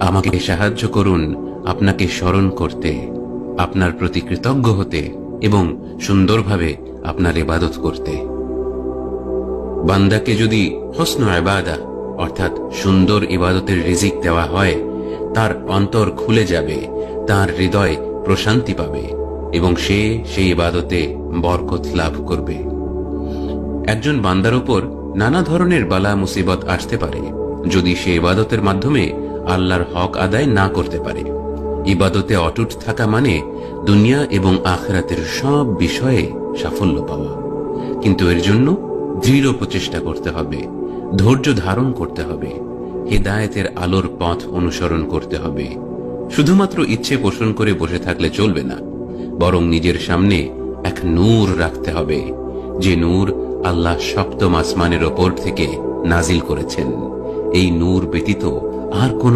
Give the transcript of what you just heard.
আমাকে সাহায্য করুন আপনাকে স্মরণ করতে, আপনার প্রতি কৃতজ্ঞ হতে এবং সুন্দরভাবে আপনার ইবাদত করতে। বান্দাকে যদি হসন ইবাদা অর্থাৎ সুন্দর ইবাদতের রিজিক দেওয়া হয়, তার অন্তর খুলে যাবে, তার হৃদয় প্রশান্তি পাবে এবং সে সেই ইবাদতে বরকত লাভ করবে। একজন বান্দার উপর নানা ধরনের বালা মুসিবত আসতে পারে যদি সে ইবাদতের মাধ্যমে আল্লাহর হক আদায় না করতে পারে। ইবাদতে অটুট থাকা মানে দুনিয়া এবং আখিরাতের সব বিষয়ে সাফল্য পাওয়া, কিন্তু এর জন্য দৃঢ় প্রচেষ্টা করতে হবে, ধৈর্য ধারণ করতে হবে, হিদায়েতের আলোর পথ অনুসরণ করতে হবে। শুধুমাত্র ইচ্ছে পোষণ করে বসে থাকলে চলবে না, বরং নিজের সামনে এক নূর রাখতে হবে, যে নূর আল্লাহ সপ্তম আসমানের ওপর থেকে নাজিল করেছেন। এই নূর ব্যতীত আর কোন